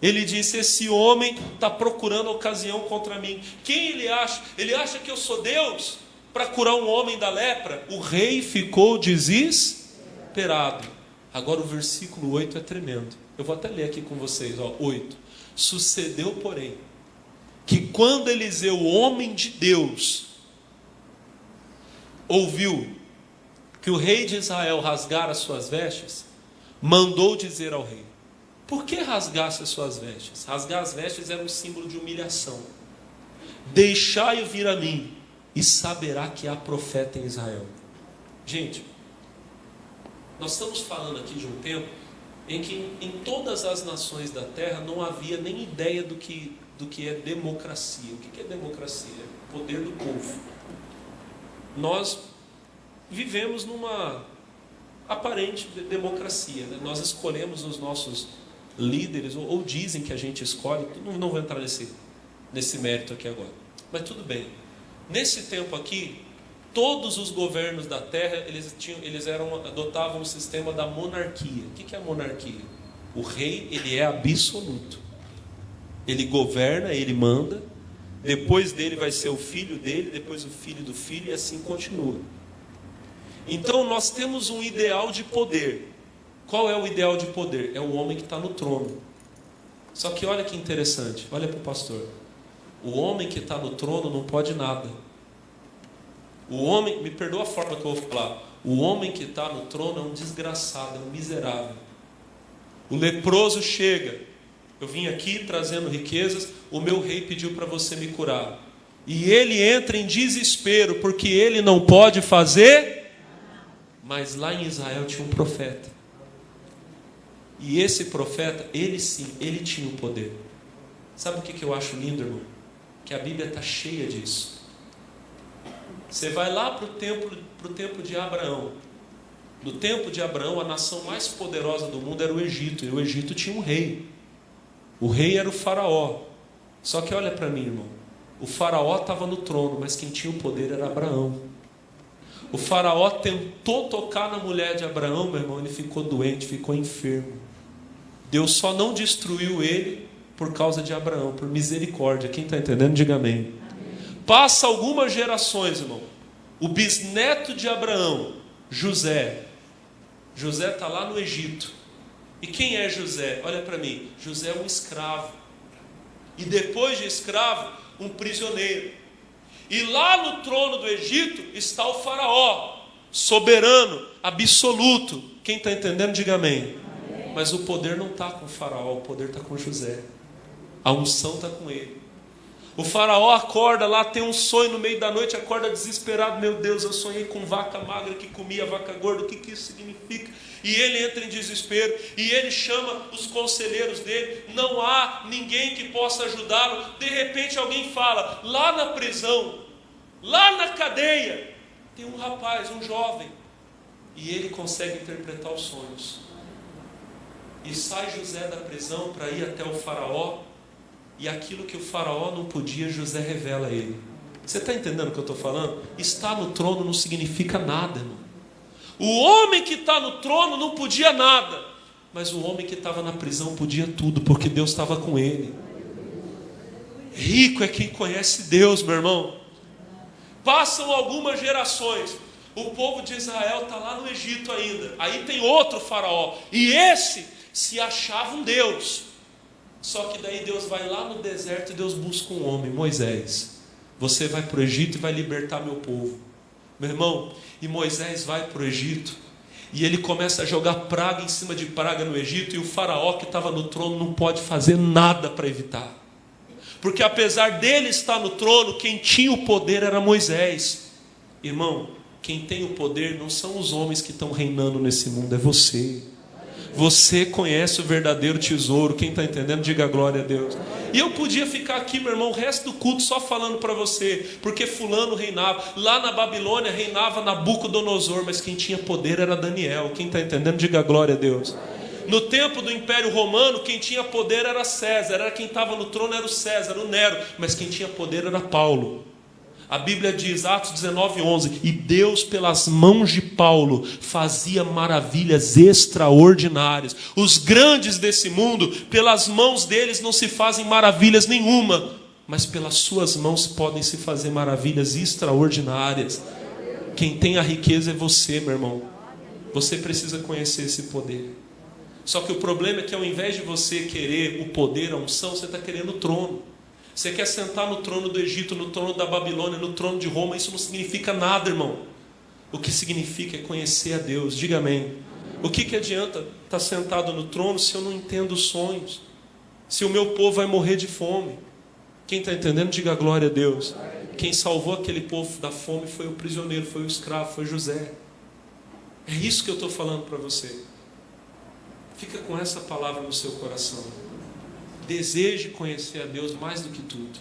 Ele disse, esse homem está procurando ocasião contra mim. Quem ele acha? Ele acha que eu sou Deus para curar um homem da lepra? O rei ficou desesperado. Agora o versículo 8 é tremendo. Eu vou até ler aqui com vocês. 8. Sucedeu, porém, que quando Eliseu, o homem de Deus, ouviu que o rei de Israel rasgara as suas vestes, mandou dizer ao rei, por que rasgasse as suas vestes? Rasgar as vestes era um símbolo de humilhação. Deixai-o vir a mim, e saberá que há profeta em Israel. Gente, nós estamos falando aqui de um tempo em que em todas as nações da terra não havia nem ideia do que é democracia. O que é democracia? É o poder do povo. Nós vivemos numa aparente democracia, né? Nós escolhemos os nossos líderes, ou dizem que a gente escolhe. Não vou entrar nesse mérito aqui agora, mas tudo bem. Nesse tempo aqui, todos os governos da terra adotavam o sistema da monarquia. O que é a monarquia? O rei, ele é absoluto, ele governa, ele manda. Depois dele vai ser o filho dele, depois o filho do filho, e assim continua. Então nós temos um ideal de poder. Qual é o ideal de poder? É o homem que está no trono. Só que olha que interessante, olha para o pastor. O homem que está no trono não pode nada. O homem, me perdoa a forma que eu vou falar, o homem que está no trono é um desgraçado, é um miserável. O leproso chega, eu vim aqui trazendo riquezas, o meu rei pediu para você me curar. E ele entra em desespero, porque ele não pode fazer. Mas lá em Israel tinha um profeta. E esse profeta, ele sim, ele tinha o poder. Sabe o que eu acho lindo, irmão? Que a Bíblia está cheia disso. Você vai lá para o tempo de Abraão. No tempo de Abraão, a nação mais poderosa do mundo era o Egito. E o Egito tinha um rei. O rei era o faraó. Só que olha para mim, irmão. O faraó estava no trono, mas quem tinha o poder era Abraão. O faraó tentou tocar na mulher de Abraão, meu irmão, ele ficou doente, ficou enfermo. Deus só não destruiu ele por causa de Abraão, por misericórdia. Quem está entendendo, diga amém. Passa algumas gerações, irmão. O bisneto de Abraão, José. José está lá no Egito. E quem é José? Olha para mim. José é um escravo. E depois de escravo, um prisioneiro. E lá no trono do Egito está o faraó, soberano, absoluto. Quem está entendendo, diga amém. Mas o poder não está com o faraó, o poder está com José. A unção está com ele. O faraó acorda lá, tem um sonho no meio da noite, acorda desesperado. Meu Deus, eu sonhei com vaca magra que comia vaca gorda, o que isso significa? E ele entra em desespero, e ele chama os conselheiros dele, não há ninguém que possa ajudá-lo. De repente alguém fala, lá na prisão, lá na cadeia, tem um rapaz, um jovem, e ele consegue interpretar os sonhos. E sai José da prisão para ir até o faraó, e aquilo que o faraó não podia, José revela a ele. Você está entendendo o que eu estou falando? Estar no trono não significa nada, irmão. O homem que está no trono não podia nada, mas o homem que estava na prisão podia tudo, porque Deus estava com ele. Rico é quem conhece Deus, meu irmão. Passam algumas gerações, o povo de Israel está lá no Egito ainda. Aí tem outro faraó, e esse se achava um Deus. Só que daí Deus vai lá no deserto e Deus busca um homem, Moisés. Você vai para o Egito e vai libertar meu povo. Meu irmão, e Moisés vai para o Egito, e ele começa a jogar praga em cima de praga no Egito, e o faraó que estava no trono não pode fazer nada para evitar. Porque apesar dele estar no trono, quem tinha o poder era Moisés. Irmão, quem tem o poder não são os homens que estão reinando nesse mundo, é você. Você conhece o verdadeiro tesouro. Quem está entendendo, diga glória a Deus. E eu podia ficar aqui, meu irmão, o resto do culto só falando para você, porque fulano reinava. Lá na Babilônia reinava Nabucodonosor, mas quem tinha poder era Daniel. Quem está entendendo, diga glória a Deus. No tempo do Império Romano, quem tinha poder era César. Era quem estava no trono, era o César, o Nero. Mas quem tinha poder era Paulo. A Bíblia diz, Atos 19:11, e Deus pelas mãos de Paulo fazia maravilhas extraordinárias. Os grandes desse mundo, pelas mãos deles não se fazem maravilhas nenhuma, mas pelas suas mãos podem se fazer maravilhas extraordinárias. Quem tem a riqueza é você, meu irmão. Você precisa conhecer esse poder. Só que o problema é que ao invés de você querer o poder, a unção, você está querendo o trono. Você quer sentar no trono do Egito, no trono da Babilônia, no trono de Roma. Isso não significa nada, irmão. O que significa é conhecer a Deus. Diga amém. O que adianta estar sentado no trono se eu não entendo os sonhos? Se o meu povo vai morrer de fome? Quem está entendendo, diga glória a Deus. Quem salvou aquele povo da fome foi o prisioneiro, foi o escravo, foi José. É isso que eu estou falando para você. Fica com essa palavra no seu coração. Deseje conhecer a Deus mais do que tudo.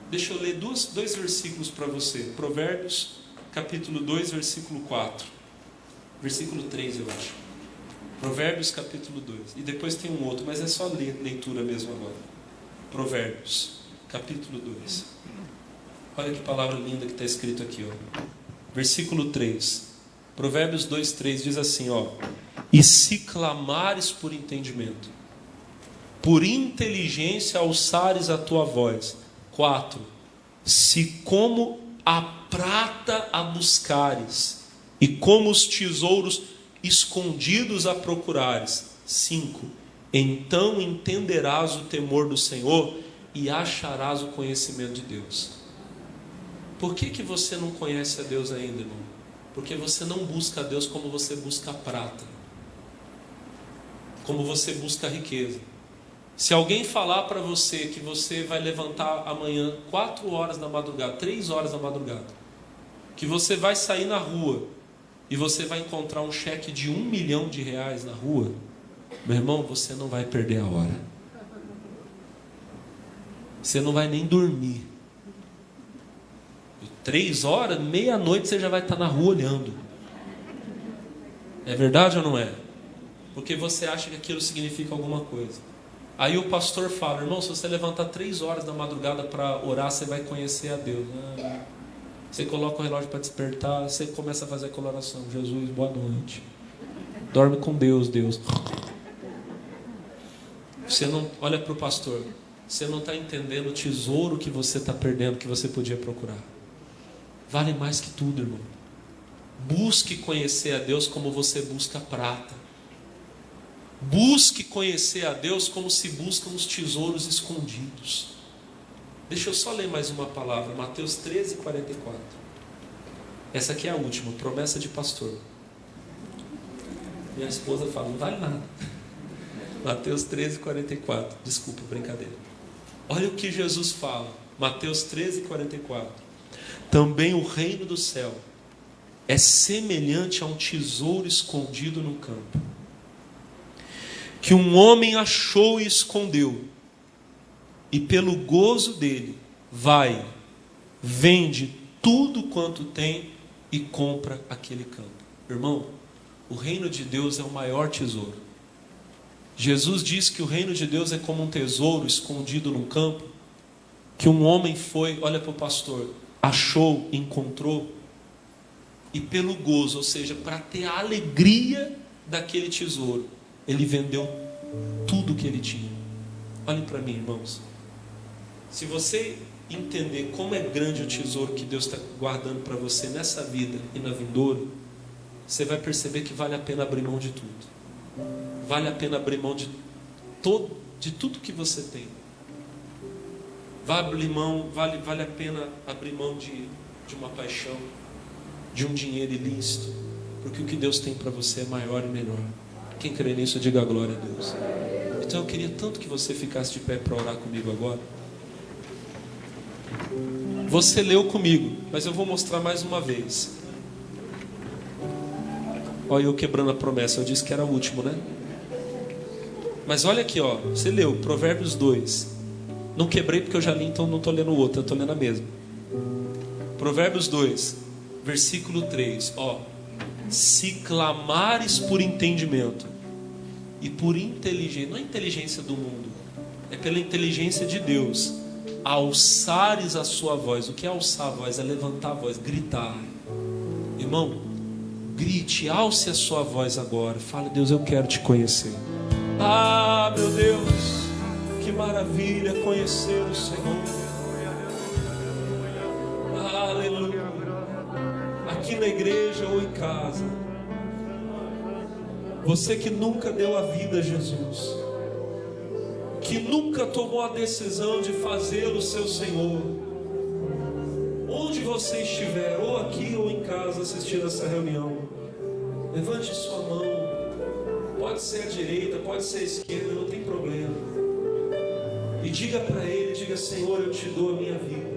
Deixa eu ler dois versículos para você. Provérbios, capítulo 2, versículo 4. Versículo 3, eu acho. Provérbios, capítulo 2. E depois tem um outro, mas é só leitura mesmo agora. Provérbios, capítulo 2. Olha que palavra linda que está escrito aqui, ó. Versículo 3. Provérbios 2, 3 diz assim, ó. E se clamares por entendimento, por inteligência alçares a tua voz. 4. Se como a prata a buscares, e como os tesouros escondidos a procurares. 5. Então entenderás o temor do Senhor e acharás o conhecimento de Deus. Por que você não conhece a Deus ainda, irmão? Porque você não busca a Deus como você busca a prata, como você busca a riqueza. Se alguém falar para você que você vai levantar amanhã 4 horas da madrugada, 3 horas da madrugada, que você vai sair na rua e você vai encontrar um cheque de R$1 milhão na rua, meu irmão, você não vai perder a hora. Você não vai nem dormir. 3 horas, meia-noite você já vai estar na rua olhando. É verdade ou não é? Porque você acha que aquilo significa alguma coisa. Aí o pastor fala, irmão, se você levantar 3 horas da madrugada para orar, você vai conhecer a Deus. Você coloca o relógio para despertar, você começa a fazer aquela oração. Jesus, boa noite. Dorme com Deus, Deus. Você não olha para o pastor. Você não está entendendo o tesouro que você está perdendo, que você podia procurar. Vale mais que tudo, irmão. Busque conhecer a Deus como você busca prata. Busque conhecer a Deus como se buscam os tesouros escondidos. Deixa eu só ler mais uma palavra. Mateus 13:44. Essa aqui é a última, promessa de pastor. Minha esposa fala, não vale nada. Mateus 13:44. Desculpa, brincadeira. Olha o que Jesus fala. Mateus 13:44. Também o reino do céu é semelhante a um tesouro escondido no campo, que um homem achou e escondeu, e pelo gozo dele vai, vende tudo quanto tem e compra aquele campo. Irmão, o reino de Deus é o maior tesouro. Jesus diz que o reino de Deus é como um tesouro escondido num campo, que um homem foi, olha para o pastor, achou, encontrou, e pelo gozo, ou seja, para ter a alegria daquele tesouro, ele vendeu tudo que ele tinha. Olhem para mim, irmãos. Se você entender como é grande o tesouro que Deus está guardando para você nessa vida e na vindoura, você vai perceber que vale a pena abrir mão de tudo. Vale a pena abrir mão de tudo que você tem. Vale a pena abrir mão de uma paixão, de um dinheiro ilícito, porque o que Deus tem para você é maior e melhor. Quem crê nisso, diga glória a Deus. Então eu queria tanto que você ficasse de pé para orar comigo agora. Você leu comigo, mas eu vou mostrar mais uma vez. Olha eu quebrando a promessa, eu disse que era o último, né? Mas olha aqui, ó, você leu Provérbios 2. Não quebrei porque eu já li, então não estou lendo o outro, eu estou lendo a mesma. Provérbios 2, versículo 3, ó. Se clamares por entendimento e por inteligência, não é inteligência do mundo, é pela inteligência de Deus, alçares a sua voz. O que é alçar a voz? É levantar a voz, gritar. Irmão, grite, alce a sua voz agora. Fala, Deus, eu quero te conhecer. Ah, meu Deus, que maravilha conhecer o Senhor. Aleluia. Aqui na igreja ou em casa, você que nunca deu a vida a Jesus, que nunca tomou a decisão de fazê-lo seu Senhor, onde você estiver, ou aqui ou em casa assistindo essa reunião, levante sua mão. Pode ser à direita, pode ser à esquerda, não tem problema. E diga para Ele, diga, Senhor, eu te dou a minha vida.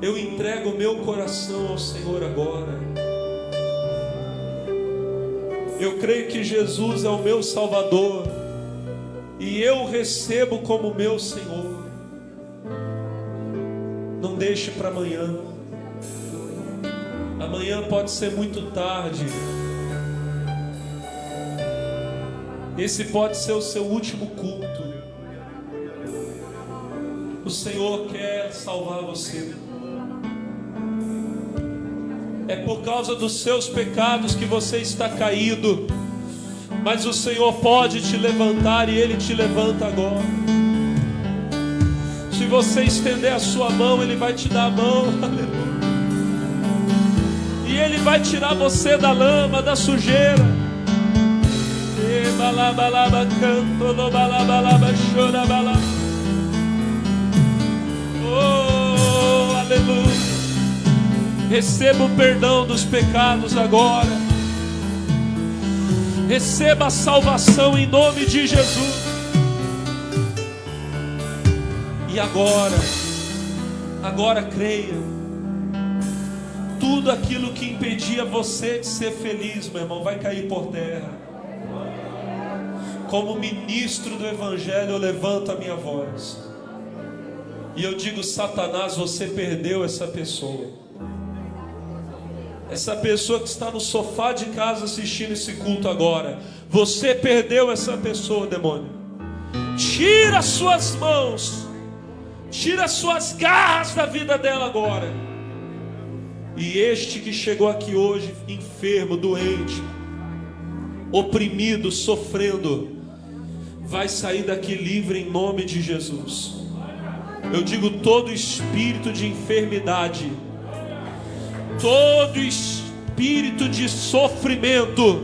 Eu entrego o meu coração ao Senhor agora. Eu creio que Jesus é o meu Salvador e eu o recebo como meu Senhor. Não deixe para amanhã. Amanhã pode ser muito tarde. Esse pode ser o seu último culto. O Senhor quer salvar você. É por causa dos seus pecados que você está caído, mas o Senhor pode te levantar e Ele te levanta agora. Se você estender a sua mão, Ele vai te dar a mão. Aleluia. E Ele vai tirar você da lama, da sujeira. Oh, aleluia. Receba o perdão dos pecados agora. Receba a salvação em nome de Jesus. E agora creia. Tudo aquilo que impedia você de ser feliz, meu irmão, vai cair por terra. Como ministro do Evangelho, eu levanto a minha voz e eu digo: Satanás, você perdeu essa pessoa. Essa pessoa que está no sofá de casa assistindo esse culto agora, você perdeu essa pessoa, demônio. Tira as suas mãos, tira as suas garras da vida dela agora. E este que chegou aqui hoje enfermo, doente, oprimido, sofrendo, vai sair daqui livre em nome de Jesus. Eu digo: todo espírito de enfermidade, todo espírito de sofrimento,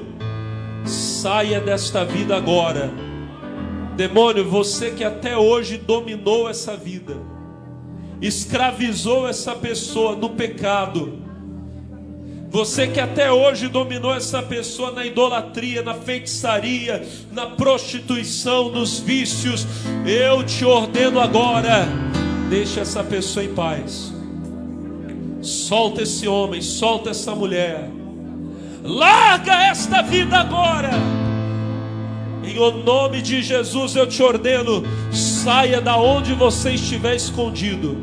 saia desta vida agora. Demônio, você que até hoje dominou essa vida, escravizou essa pessoa no pecado, você que até hoje dominou essa pessoa na idolatria, na feitiçaria, na prostituição, nos vícios, eu te ordeno agora: deixa essa pessoa em paz. Solta esse homem, solta essa mulher. Larga esta vida agora. Em nome de Jesus eu te ordeno: saia da onde você estiver escondido.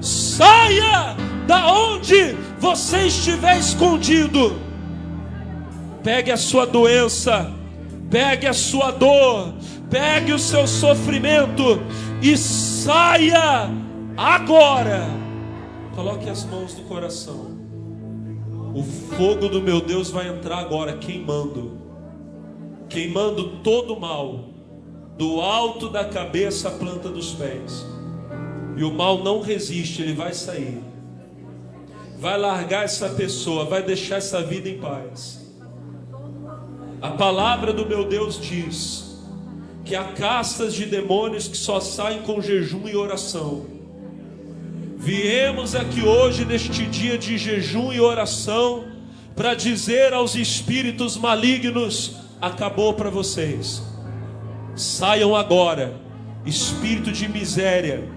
Saia da onde você estiver escondido. Pegue a sua doença, pegue a sua dor, pegue o seu sofrimento e saia agora. Coloque as mãos no coração. O fogo do meu Deus vai entrar agora, queimando todo o mal, do alto da cabeça à planta dos pés. E o mal não resiste, ele vai sair, vai largar essa pessoa, vai deixar essa vida em paz. A palavra do meu Deus diz que há castas de demônios que só saem com jejum e oração. Viemos aqui hoje, neste dia de jejum e oração, para dizer aos espíritos malignos: acabou para vocês. Saiam agora. Espírito de miséria,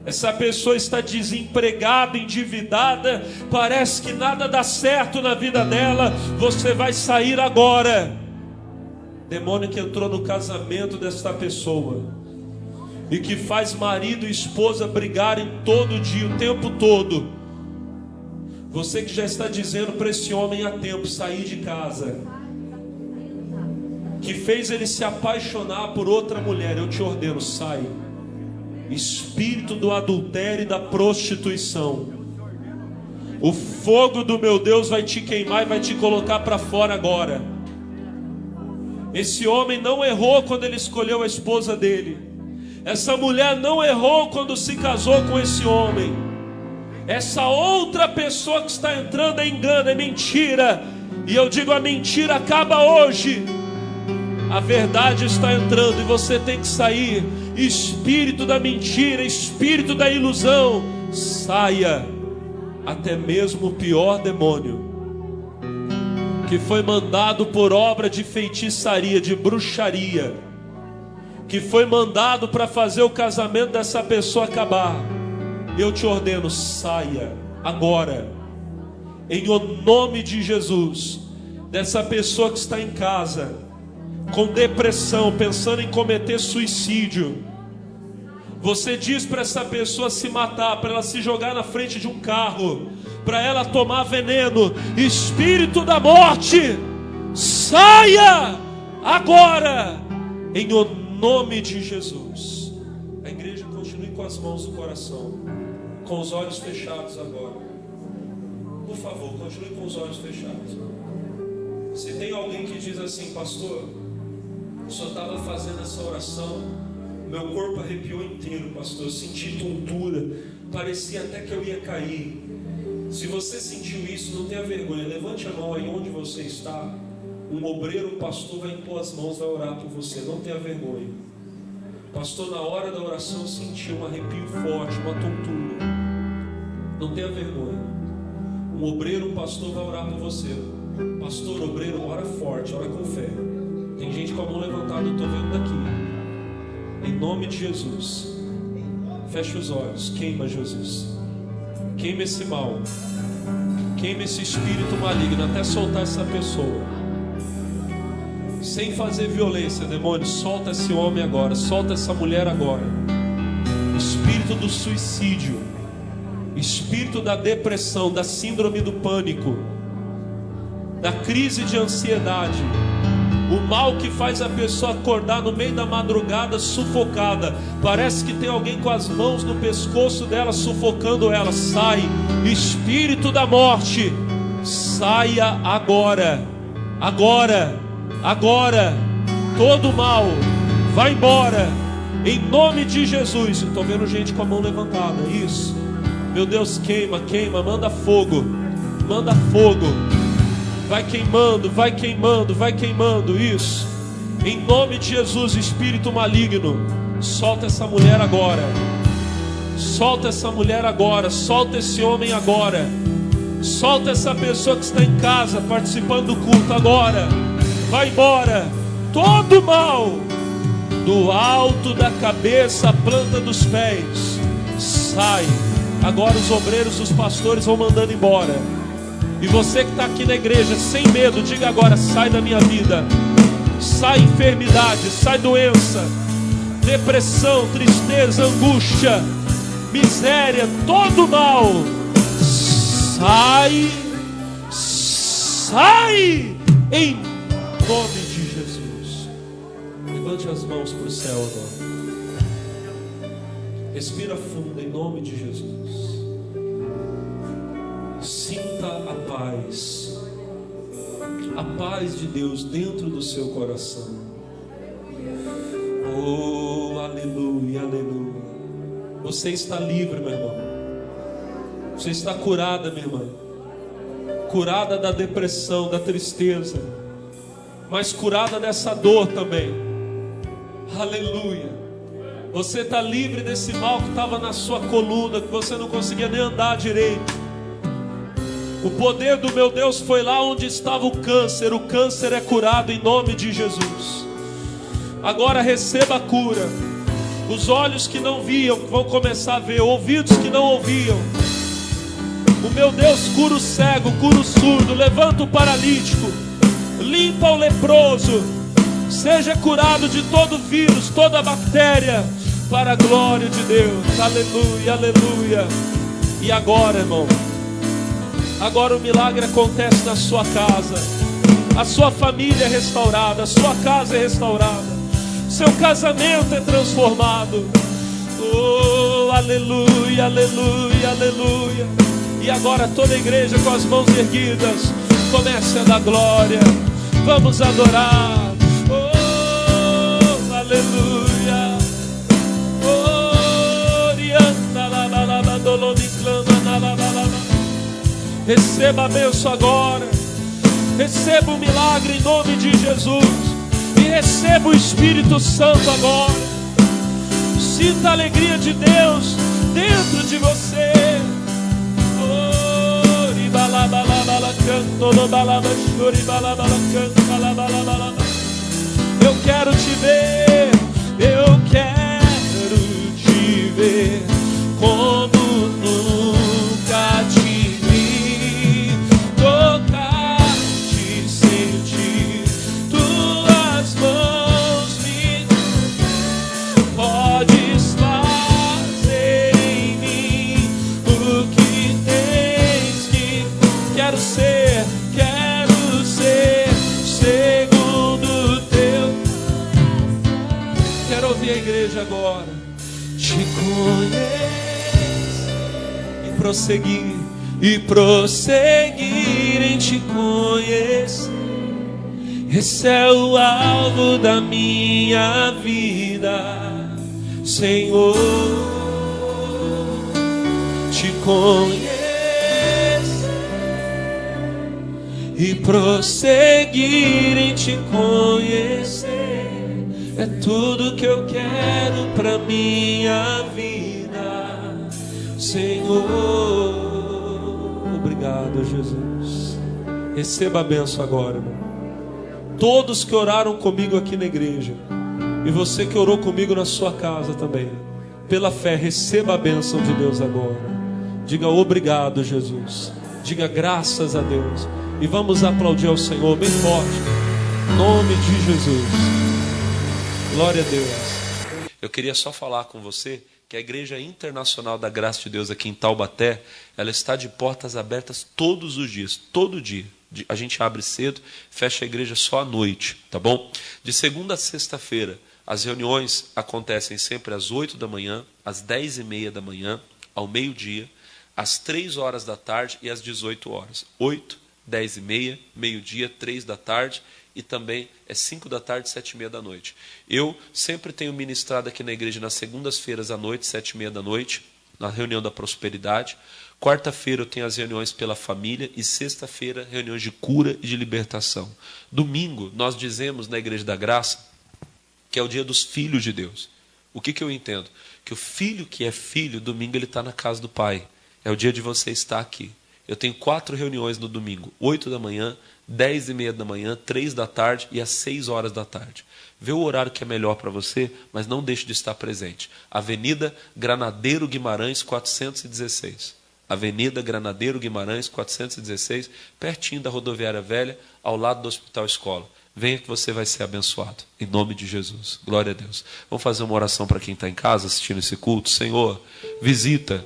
essa pessoa está desempregada, endividada, parece que nada dá certo na vida dela. Você vai sair agora. Demônio que entrou no casamento desta pessoa e que faz marido e esposa brigarem todo dia, o tempo todo. Você que já está dizendo para esse homem há tempo sair de casa, que fez ele se apaixonar por outra mulher, eu te ordeno: sai. Espírito do adultério e da prostituição, o fogo do meu Deus vai te queimar e vai te colocar para fora agora. Esse homem não errou quando ele escolheu a esposa dele. Essa mulher não errou quando se casou com esse homem. Essa outra pessoa que está entrando é engano, é mentira. E eu digo: a mentira acaba hoje. A verdade está entrando e você tem que sair. Espírito da mentira, espírito da ilusão, saia. Até mesmo o pior demônio que foi mandado por obra de feitiçaria, de bruxaria, que foi mandado para fazer o casamento dessa pessoa acabar, eu te ordeno: saia agora, em nome de Jesus. Dessa pessoa que está em casa com depressão, pensando em cometer suicídio, você diz para essa pessoa se matar, para ela se jogar na frente de um carro, para ela tomar veneno. Espírito da morte, saia agora, em nome de Jesus. A igreja continue com as mãos no coração, com os olhos fechados agora. Por favor, continue com os olhos fechados. Se tem alguém que diz assim: pastor, o senhor estava fazendo essa oração, meu corpo arrepiou inteiro, pastor, eu senti tontura, parecia até que eu ia cair. Se você sentiu isso, não tenha vergonha. Levante a mão aí onde você está. Um obreiro, um pastor vai impor as mãos, vai orar por você. Não tenha vergonha. Pastor, na hora da oração sentiu um arrepio forte, uma tontura. Não tenha vergonha. Um obreiro, um pastor vai orar por você. Pastor, obreiro, ora forte, ora com fé. Tem gente com a mão levantada, eu estou vendo daqui. Em nome de Jesus. Feche os olhos, queima Jesus. Queima esse mal. Queima esse espírito maligno até soltar essa pessoa. Sem fazer violência, demônio, solta esse homem agora, solta essa mulher agora. Espírito do suicídio, espírito da depressão, da síndrome do pânico, da crise de ansiedade, o mal que faz a pessoa acordar no meio da madrugada sufocada. Parece que tem alguém com as mãos no pescoço dela sufocando ela. Sai, espírito da morte, saia agora, agora, agora. Todo mal, vai embora, em nome de Jesus. Estou vendo gente com a mão levantada, isso. Meu Deus, queima, queima, manda fogo, manda fogo. Vai queimando, vai queimando, vai queimando, isso. Em nome de Jesus, espírito maligno, solta essa mulher agora. Solta essa mulher agora, solta esse homem agora. Solta essa pessoa que está em casa participando do culto agora. Vai embora, todo mal, do alto da cabeça à planta dos pés, sai. Agora os obreiros, os pastores vão mandando embora. E você que está aqui na igreja, sem medo, diga agora: sai da minha vida. Sai enfermidade, sai doença, depressão, tristeza, angústia, miséria, todo mal. Sai, sai, em nome de Jesus. Levante as mãos para o céu agora. Respira fundo em nome de Jesus. Sinta a paz de Deus dentro do seu coração. Oh, aleluia, aleluia. Você está livre, meu irmão. Você está curada, minha irmã. Curada da depressão, da tristeza, mas curada dessa dor também. Aleluia. Você está livre desse mal que estava na sua coluna, que você não conseguia nem andar direito. O poder do meu Deus foi lá onde estava o câncer. O câncer é curado em nome de Jesus. Agora receba a cura. Os olhos que não viam vão começar a ver, ouvidos que não ouviam. O meu Deus cura o cego, cura o surdo, levanta o paralítico, limpa o leproso. Seja curado de todo vírus, toda bactéria, para a glória de Deus. Aleluia, aleluia. E agora, irmão, agora o milagre acontece na sua casa. A sua família é restaurada, a sua casa é restaurada, seu casamento é transformado. Oh, aleluia, aleluia, aleluia. E agora toda a igreja com as mãos erguidas, comece a dar glória. Vamos adorar. Oh, aleluia. Oh, rianda la balaba doloni clama na la balaba. Receba a bênção agora. Receba o milagre em nome de Jesus. E receba o Espírito Santo agora. Sinta a alegria de Deus dentro de você. Oh, ribalabalabala canto, lobalaba chori, balabala canto, balabala. Eu quero te ver, eu quero te ver como nunca te vi, tocar, te sentir, tuas mãos me podes fazer em mim o que tens que. Quero ser segundo teu. Quero ouvir a igreja agora. Te conhecer e prosseguir em te conhecer. Esse é o alvo da minha vida, Senhor. Te conhecer e prosseguir em te conhecer. É tudo que eu quero pra minha vida, Senhor. Obrigado, Jesus. Receba a bênção agora, irmão. Todos que oraram comigo aqui na igreja, e você que orou comigo na sua casa também, pela fé, receba a bênção de Deus agora. Diga obrigado, Jesus. Diga graças a Deus. E vamos aplaudir ao Senhor bem forte, em nome de Jesus. Glória a Deus. Eu queria só falar com você que a Igreja Internacional da Graça de Deus aqui em Taubaté, ela está de portas abertas todos os dias, todo dia. A gente abre cedo, fecha a igreja só à noite, tá bom? De segunda a sexta-feira, as reuniões acontecem sempre às 8 da manhã, às 10h30 da manhã, ao meio-dia, às 3 horas da tarde e às 18 horas. 8, 10h30, meio-dia, 3 da tarde e também é 5 da tarde, 7h30 da noite. Eu sempre tenho ministrado aqui na igreja nas segundas-feiras à noite, 7h30 da noite, na reunião da prosperidade. Quarta-feira eu tenho as reuniões pela família e sexta-feira reuniões de cura e de libertação. Domingo nós dizemos na Igreja da Graça que é o dia dos filhos de Deus. O que eu entendo? Que o filho que é filho, domingo ele está na casa do pai. É o dia de você estar aqui. Eu tenho 4 reuniões no domingo, 8 da manhã, 10h30 da manhã, 3 da tarde e às 6 horas da tarde. Vê o horário que é melhor para você, mas não deixe de estar presente. Avenida Granadeiro Guimarães, 416. Avenida Granadeiro Guimarães, 416, pertinho da Rodoviária Velha, ao lado do Hospital Escola. Venha que você vai ser abençoado, em nome de Jesus. Glória a Deus. Vamos fazer uma oração para quem está em casa assistindo esse culto. Senhor, visita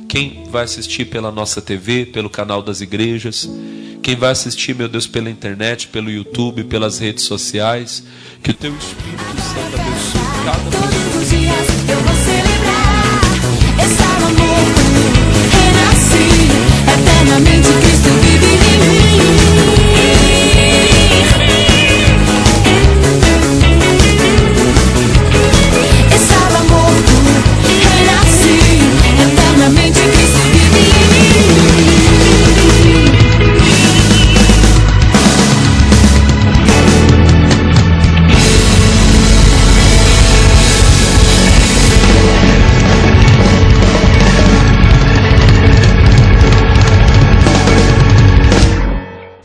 quem vai assistir pela nossa TV, pelo canal das igrejas, quem vai assistir, meu Deus, pela internet, pelo YouTube, pelas redes sociais. Que o Teu Espírito Santo abençoe cada pessoa. Todos os dias eu vou celebrar. Estava morto, renasci, eternamente Cristo vive em mim.